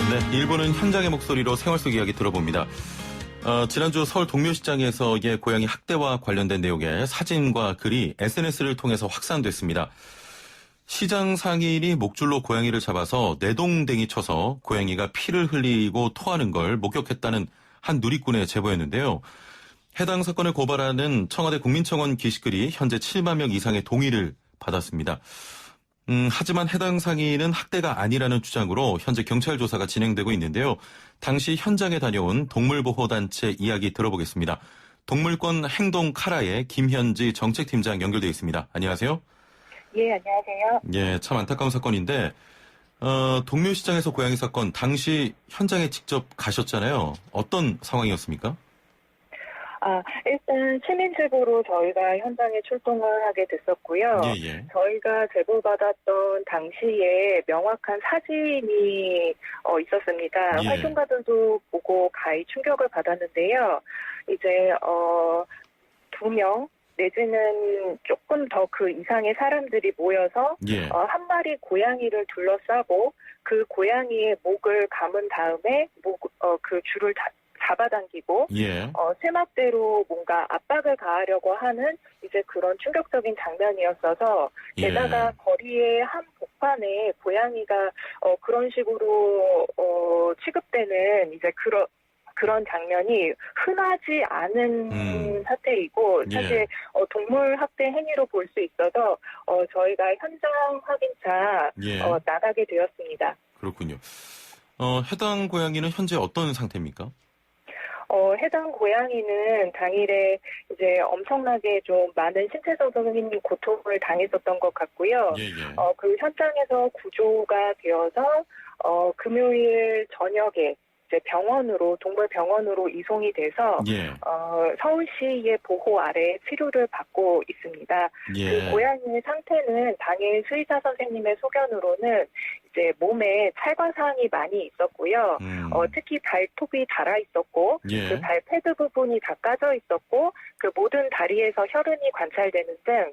네, 일부는 현장의 목소리로 생활 속 이야기 들어봅니다. 지난주 서울 동묘시장에서의 고양이 학대와 관련된 내용의 사진과 글이 SNS를 통해서 확산됐습니다. 시장 상인이 목줄로 고양이를 잡아서 내동댕이 쳐서 고양이가 피를 흘리고 토하는 걸 목격했다는 한 누리꾼의 제보였는데요. 해당 사건을 고발하는 청와대 국민청원 게시글이 현재 7만 명 이상의 동의를 받았습니다. 하지만 해당 상인은 학대가 아니라는 주장으로 현재 경찰 조사가 진행되고 있는데요. 당시 현장에 다녀온 동물보호단체 이야기 들어보겠습니다. 동물권 행동 카라의 김현지 정책팀장 연결되어 있습니다. 안녕하세요. 예, 안녕하세요. 예, 참 안타까운 사건인데 동묘시장에서 고양이 사건 당시 현장에 직접 가셨잖아요. 어떤 상황이었습니까? 일단 시민 제보로 저희가 현장에 출동을 하게 됐었고요. 예. 저희가 제보받았던 당시에 명확한 사진이 있었습니다. 예. 활동가들도 보고 가히 충격을 받았는데요. 이제 2명 내지는 조금 더 그 이상의 사람들이 모여서 예. 한 마리 고양이를 둘러싸고 그 고양이의 목을 감은 다음에 그 줄을 잡아당기고 예. 세막대로 뭔가 압박을 가하려고 하는 이제 그런 충격적인 장면이었어서 게다가 거리의 한 복판에 고양이가 그런 식으로 취급되는 이제 그런 장면이 흔하지 않은 사태이고 사실 동물 학대 행위로 볼 수 있어서 저희가 현장 확인차 나가게 되었습니다. 그렇군요. 해당 고양이는 현재 어떤 상태입니까? 해당 고양이는 당일에 이제 엄청나게 좀 많은 신체적인 고통을 당했었던 것 같고요. 그 현장에서 구조가 되어서 금요일 저녁에 이제 동물병원으로 이송이 돼서 서울시의 보호 아래 치료를 받고 있습니다. 그 고양이의 상태는 당일 수의사 선생님의 소견으로는 이제 몸에 찰과상이 많이 있었고요. 특히 발톱이 닳아 있었고 그 발패드 부분이 다 까져 있었고 그 모든 다리에서 혈흔이 관찰되는 등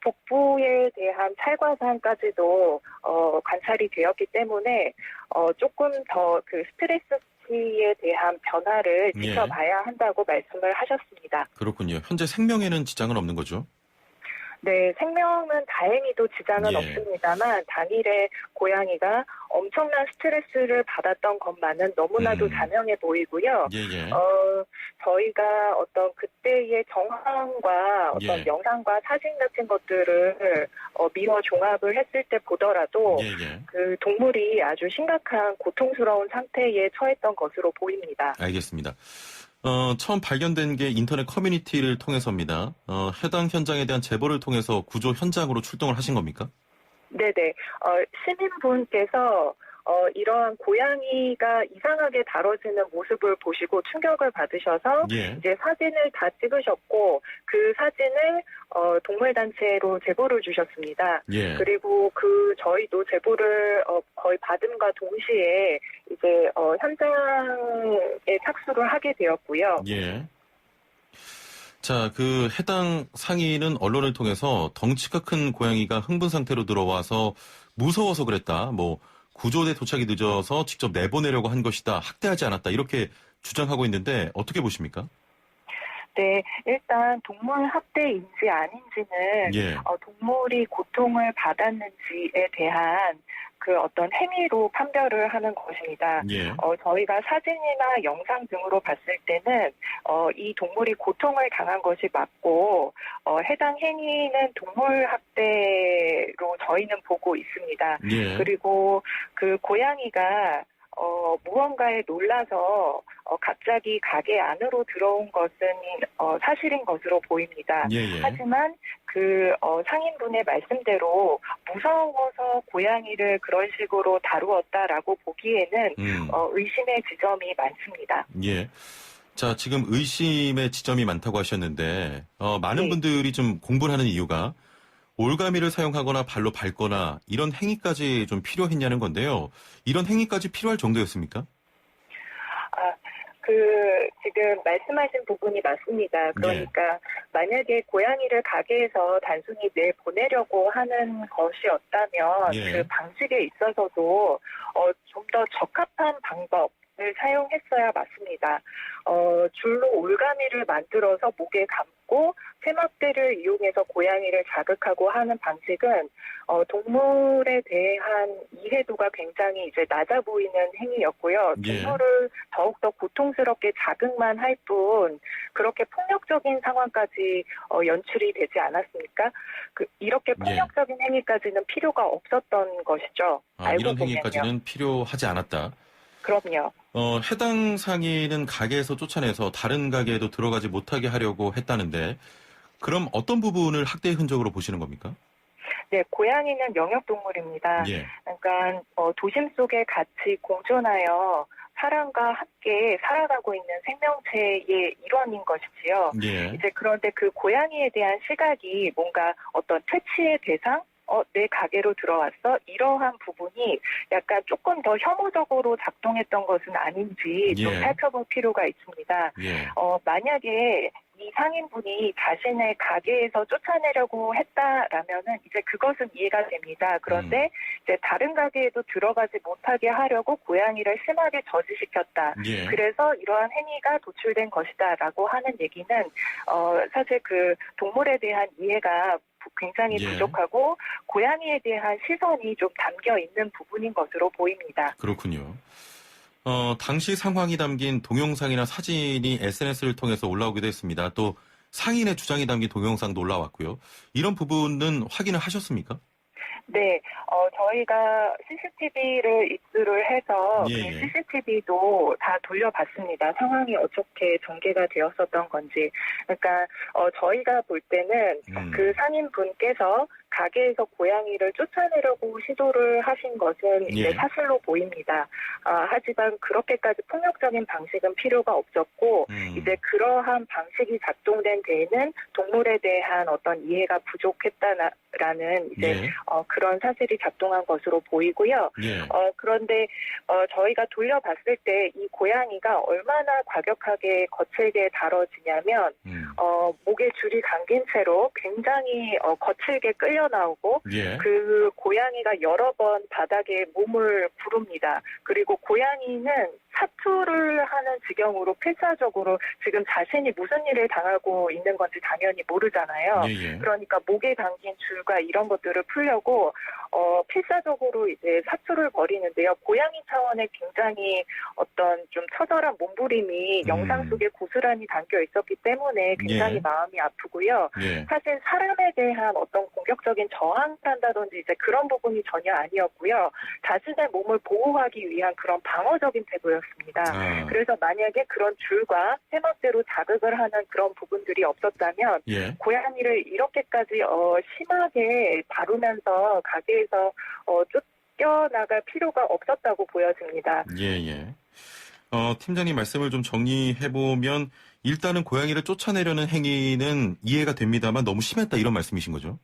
복부에 대한 찰과상까지도 관찰이 되었기 때문에 조금 더 그 스트레스에 대한 변화를 지켜봐야 한다고 말씀을 하셨습니다. 그렇군요. 현재 생명에는 지장은 없는 거죠? 네, 생명은 다행히도 지장은 없습니다만 당일에 고양이가 엄청난 스트레스를 받았던 것만은 너무나도 자명해 보이고요. 저희가 어떤 그때의 정황과 어떤 영상과 사진 같은 것들을 미화 종합을 했을 때 보더라도 그 동물이 아주 심각한 고통스러운 상태에 처했던 것으로 보입니다. 알겠습니다. 처음 발견된 게 인터넷 커뮤니티를 통해서입니다. 해당 현장에 대한 제보를 통해서 구조 현장으로 출동을 하신 겁니까? 네네. 시민분께서 이러한 고양이가 이상하게 다뤄지는 모습을 보시고 충격을 받으셔서 이제 사진을 다 찍으셨고 그 사진을 동물단체로 제보를 주셨습니다. 그리고 저희도 제보를 거의 받음과 동시에 이제 현장에 착수를 하게 되었고요. 자, 그 해당 상인은 언론을 통해서 덩치가 큰 고양이가 흥분 상태로 들어와서 무서워서 그랬다. 구조대 도착이 늦어서 직접 내보내려고 한 것이다. 학대하지 않았다. 이렇게 주장하고 있는데 어떻게 보십니까? 네, 일단 동물 학대인지 아닌지는 동물이 고통을 받았는지에 대한 그 어떤 행위로 판별을 하는 것입니다. 저희가 사진이나 영상 등으로 봤을 때는 이 동물이 고통을 당한 것이 맞고 해당 행위는 동물 학대로 저희는 보고 있습니다. 그리고 그 고양이가 무언가에 놀라서 갑자기 가게 안으로 들어온 것은 사실인 것으로 보입니다. 하지만 그 상인분의 말씀대로 무서워서 고양이를 그런 식으로 다루었다라고 보기에는 의심의 지점이 많습니다. 자, 지금 의심의 지점이 많다고 하셨는데 많은 분들이 좀 공부를 하는 이유가 올가미를 사용하거나 발로 밟거나 이런 행위까지 좀 필요했냐는 건데요. 이런 행위까지 필요할 정도였습니까? 지금 말씀하신 부분이 맞습니다. 그러니까 만약에 고양이를 가게에서 단순히 내보내려고 하는 것이었다면 예. 그 방식에 있어서도 좀 더 적합한 방법을 사용했어야 맞습니다. 줄로 올가미를 만들어서 목에 감고 세막대를 이용해서 고양이를 자극하고 하는 방식은 동물에 대한 이해도가 굉장히 이제 낮아 보이는 행위였고요. 동물을 더욱더 고통스럽게 자극만 할 뿐 그렇게 폭력적인 상황까지 연출이 되지 않았습니까? 이렇게 폭력적인 행위까지는 필요가 없었던 것이죠. 알고 이런 보면요. 행위까지는 필요하지 않았다. 그럼요. 해당 상인은 가게에서 쫓아내서 다른 가게에도 들어가지 못하게 하려고 했다는데 그럼 어떤 부분을 학대의 흔적으로 보시는 겁니까? 네, 고양이는 영역동물입니다. 예. 그러니까 도심 속에 같이 공존하여 사람과 함께 살아가고 있는 생명체의 일원인 것이지요. 예. 이제 그런데 그 고양이에 대한 시각이 뭔가 어떤 퇴치의 대상? 내 가게로 들어왔어? 이러한 부분이 약간 조금 더 혐오적으로 작동했던 것은 아닌지 좀 살펴볼 필요가 있습니다. 예. 만약에 이 상인분이 자신의 가게에서 쫓아내려고 했다라면은 이제 그것은 이해가 됩니다. 그런데 이제 다른 가게에도 들어가지 못하게 하려고 고양이를 심하게 저지시켰다. 예. 그래서 이러한 행위가 도출된 것이다라고 하는 얘기는 사실 그 동물에 대한 이해가 굉장히 부족하고 고양이에 대한 시선이 좀 담겨 있는 부분인 것으로 보입니다. 그렇군요. 당시 상황이 담긴 동영상이나 사진이 SNS를 통해서 올라오기도 했습니다. 또 상인의 주장이 담긴 동영상도 올라왔고요. 이런 부분은 확인을 하셨습니까? 네, 저희가 CCTV를 입수를 해서 그 CCTV도 다 돌려봤습니다. 상황이 어떻게 전개가 되었었던 건지. 그러니까 저희가 볼 때는 그 상인분께서 가게에서 고양이를 쫓아내려고 시도를 하신 것은 이제 사실로 보입니다. 하지만 그렇게까지 폭력적인 방식은 필요가 없었고 이제 그러한 방식이 작동된 데에는 동물에 대한 어떤 이해가 부족했다라는 이제 그런 사실이 작동한 것으로 보이고요. 그런데 저희가 돌려봤을 때 이 고양이가 얼마나 과격하게 거칠게 다뤄지냐면 목에 줄이 감긴 채로 굉장히 거칠게 끌려 나오고 그 고양이가 여러 번 바닥에 몸을 구릅니다. 그리고 고양이는 사투를 하는 지경으로 필사적으로 지금 자신이 무슨 일을 당하고 있는 건지 당연히 모르잖아요. 그러니까 목에 감긴 줄과 이런 것들을 풀려고 필사적으로 이제 사투를 벌이는데요. 고양이 차원의 굉장히 어떤 좀 처절한 몸부림이 영상 속에 고스란히 담겨 있었기 때문에 굉장히 마음이 아프고요. 사실 사람에 대한 어떤 공격적인 저항을 한다든지 이제 그런 부분이 전혀 아니었고요. 자신의 몸을 보호하기 위한 그런 방어적인 태도였습니다. 그래서 만약에 그런 줄과 세막대로 자극을 하는 그런 부분들이 없었다면 고양이를 이렇게까지 심하게 다루면서 가게에서 쫓겨나갈 필요가 없었다고 보여집니다. 팀장님 말씀을 좀 정리해보면 일단은 고양이를 쫓아내려는 행위는 이해가 됩니다만 너무 심했다 이런 말씀이신 거죠?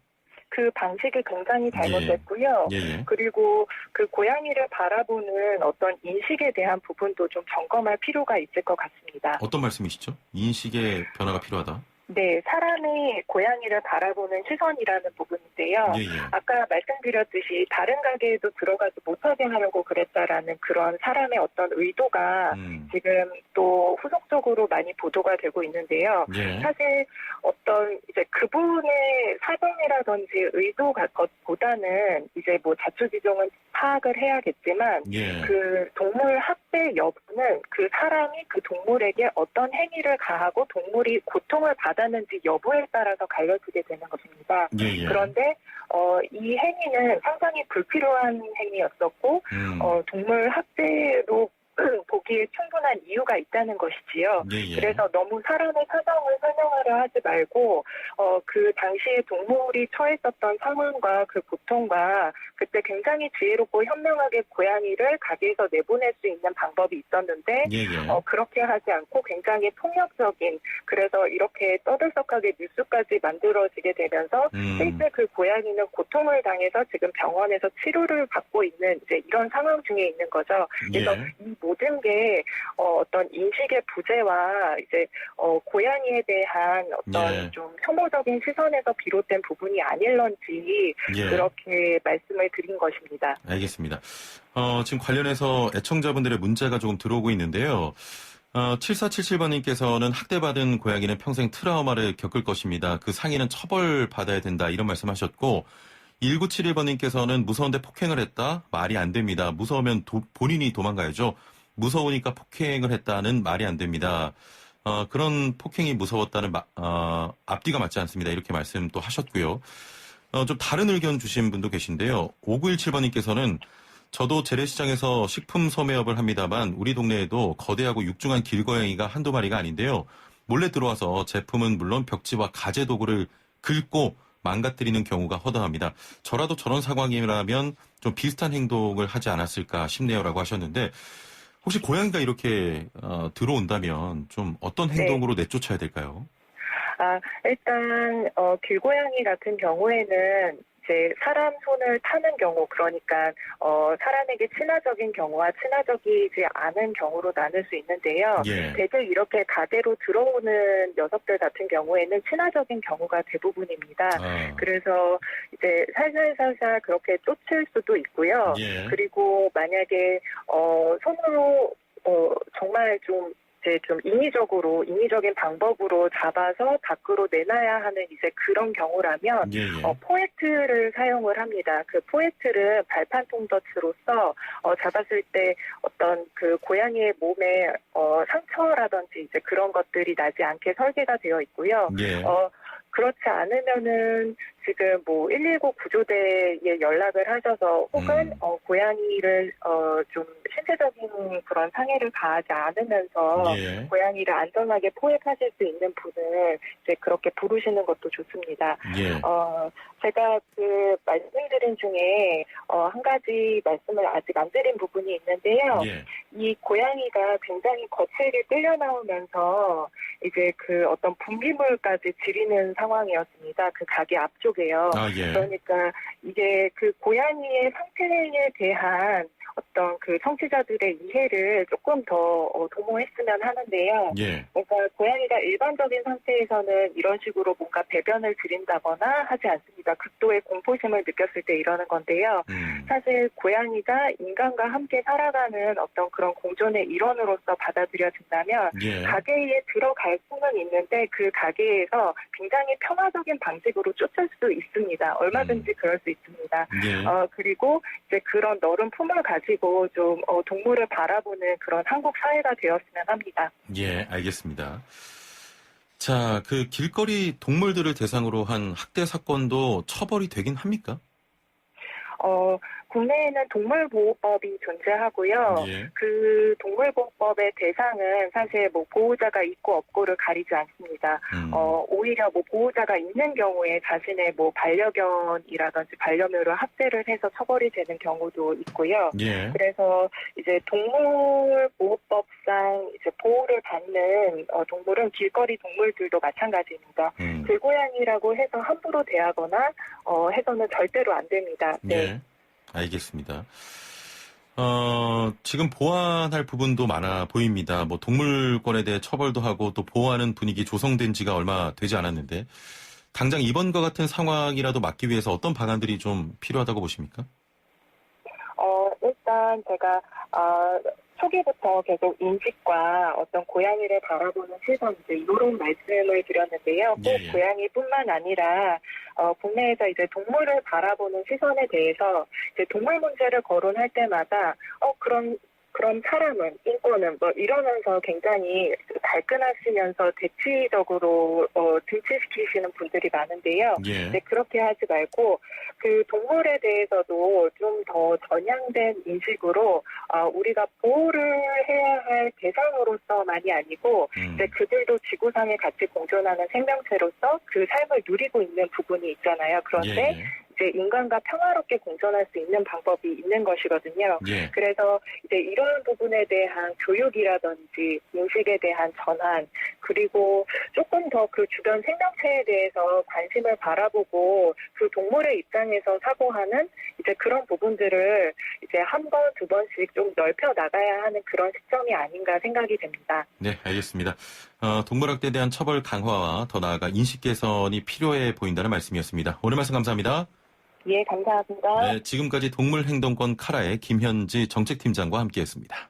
그 방식이 굉장히 잘못됐고요. 그리고 그 고양이를 바라보는 어떤 인식에 대한 부분도 좀 점검할 필요가 있을 것 같습니다. 어떤 말씀이시죠? 인식의 변화가 필요하다? 네, 사람이 고양이를 바라보는 시선이라는 부분인데요. 아까 말씀드렸듯이 다른 가게에도 들어가지 못하게 하려고 그랬다라는 그런 사람의 어떤 의도가 지금 또 후속적으로 많이 보도가 되고 있는데요. 사실 어떤 이제 그분의 사정이라든지 의도 것보다는 이제 뭐 자초지종은 파악을 해야겠지만 그 동물 학대 여부는 그 사람이 그 동물에게 어떤 행위를 가하고 동물이 고통을 받았는지 여부에 따라서 갈려지게 되는 것입니다. 그런데 이 행위는 상당히 불필요한 행위였었고 동물 학대로 보기에 충분한 이유가 있다는 것이지요. 그래서 너무 사람의 사정을 설명하려 하지 말고 그 당시에 동물이 처했었던 상황과 그 고통과 그때 굉장히 지혜롭고 현명하게 고양이를 가게에서 내보낼 수 있는 방법이 있었는데 그렇게 하지 않고 굉장히 폭력적인 그래서 이렇게 떠들썩하게 뉴스까지 만들어지게 되면서 실제 그 고양이는 고통을 당해서 지금 병원에서 치료를 받고 있는 이제 이런 상황 중에 있는 거죠. 그래서 이 모든 게 어떤 인식의 부재와 이제 고양이에 대한 어떤 예. 좀 혐오적인 시선에서 비롯된 부분이 아닐런지 예. 그렇게 말씀을 드린 것입니다. 알겠습니다. 지금 관련해서 애청자분들의 문자가 조금 들어오고 있는데요. 7477번님께서는 학대받은 고양이는 평생 트라우마를 겪을 것입니다. 그 상인은 처벌받아야 된다 이런 말씀하셨고 1971번님께서는 무서운데 폭행을 했다? 말이 안 됩니다. 무서우면 본인이 도망가야죠. 무서우니까 폭행을 했다는 말이 안 됩니다. 그런 폭행이 무서웠다는 앞뒤가 맞지 않습니다. 이렇게 말씀 또 하셨고요. 좀 다른 의견 주신 분도 계신데요. 5917번님께서는 저도 재래시장에서 식품 소매업을 합니다만 우리 동네에도 거대하고 육중한 길고양이가 한두 마리가 아닌데요. 몰래 들어와서 제품은 물론 벽지와 가재 도구를 긁고 망가뜨리는 경우가 허다합니다. 저라도 저런 상황이라면 좀 비슷한 행동을 하지 않았을까 싶네요라고 하셨는데 혹시 고양이가 이렇게 들어온다면 좀 어떤 행동으로 내쫓아야 될까요? 일단 길고양이 같은 경우에는 이제 사람 손을 타는 경우, 그러니까 사람에게 친화적인 경우와 친화적이지 않은 경우로 나눌 수 있는데요. 예. 대개 이렇게 가대로 들어오는 녀석들 같은 경우에는 친화적인 경우가 대부분입니다. 그래서 이제 살살살살 그렇게 쫓을 수도 있고요. 예. 그리고 만약에 손으로 정말 좀 인위적인 방법으로 잡아서 밖으로 내놔야 하는 이제 그런 경우라면, 포에트를 사용을 합니다. 그 포에트를 발판 통더치로서, 잡았을 때 어떤 그 고양이의 몸에, 상처라든지 이제 그런 것들이 나지 않게 설계가 되어 있고요. 그렇지 않으면은 지금 119 구조대에 연락을 하셔서 혹은 고양이를 좀 신체적인 그런 상해를 가하지 않으면서 고양이를 안전하게 포획하실 수 있는 분을 이제 그렇게 부르시는 것도 좋습니다. 제가 그 말씀드린 중에 한 가지 말씀을 아직 안 드린 부분이 있는데요. 이 고양이가 굉장히 거칠게 끌려 나오면서 이제 그 어떤 분비물까지 지리는 상황이었습니다. 그 가게 앞쪽에요. 그러니까 이게 그 고양이의 상태에 대한 어떤 그 청취자들의 이해를 조금 더 도모했으면 하는데요. 그러니까 고양이가 일반적인 상태에서는 이런 식으로 뭔가 배변을 들인다거나 하지 않습니다. 극도의 공포심을 느꼈을 때 이러는 건데요. 사실 고양이가 인간과 함께 살아가는 어떤 그런 공존의 일원으로서 받아들여진다면 가게에 들어갈 수는 있는데 그 가게에서 굉장히 평화적인 방식으로 쫓을 수 있습니다. 얼마든지 그럴 수 있습니다. 그리고 이제 그런 너른 품을 가지고 좀 동물을 바라보는 그런 한국 사회가 되었으면 합니다. 알겠습니다. 자, 그 길거리 동물들을 대상으로 한 학대 사건도 처벌이 되긴 합니까? 국내에는 동물보호법이 존재하고요. 그 동물보호법의 대상은 사실 보호자가 있고 없고를 가리지 않습니다. 오히려 보호자가 있는 경우에 자신의 반려견이라든지 반려묘를 학대를 해서 처벌이 되는 경우도 있고요. 그래서 이제 동물보호법상 이제 보호를 받는 동물은 길거리 동물들도 마찬가지입니다. 길고양이라고 해서 함부로 대하거나 해서는 절대로 안 됩니다. 알겠습니다. 지금 보완할 부분도 많아 보입니다. 동물권에 대해 처벌도 하고 또 보호하는 분위기 조성된 지가 얼마 되지 않았는데 당장 이번과 같은 상황이라도 막기 위해서 어떤 방안들이 좀 필요하다고 보십니까? 일단 제가 초기부터 계속 인식과 어떤 고양이를 바라보는 시선 이런 말씀을 드렸는데요. 꼭 고양이뿐만 아니라 국내에서 이제 동물을 바라보는 시선에 대해서 이제 동물 문제를 거론할 때마다 그런 사람은 인권은 이러면서 굉장히 발끈하시면서 대치적으로 등치시키시는 분들이 많은데요. 네, 그렇게 하지 말고 그 동물에 대해서도 좀 더 전향된 인식으로 우리가 보호를 해야 할 대상으로서만이 아니고 이제 그들도 지구상에 같이 공존하는 생명체로서 그 삶을 누리고 있는 부분이 있잖아요. 그런데 이제 인간과 평화롭게 공존할 수 있는 방법이 있는 것이거든요. 예. 그래서 이제 이러한 부분에 대한 교육이라든지 인식에 대한 전환, 그리고 조금 더 그 주변 생명체에 대해서 관심을 바라보고 그 동물의 입장에서 사고하는 이제 그런 부분들을 이제 한 번, 두 번씩 좀 넓혀 나가야 하는 그런 시점이 아닌가 생각이 됩니다. 네, 알겠습니다. 동물학대에 대한 처벌 강화와 더 나아가 인식 개선이 필요해 보인다는 말씀이었습니다. 오늘 말씀 감사합니다. 예, 감사합니다. 네, 지금까지 동물행동권 카라의 김현지 정책팀장과 함께했습니다.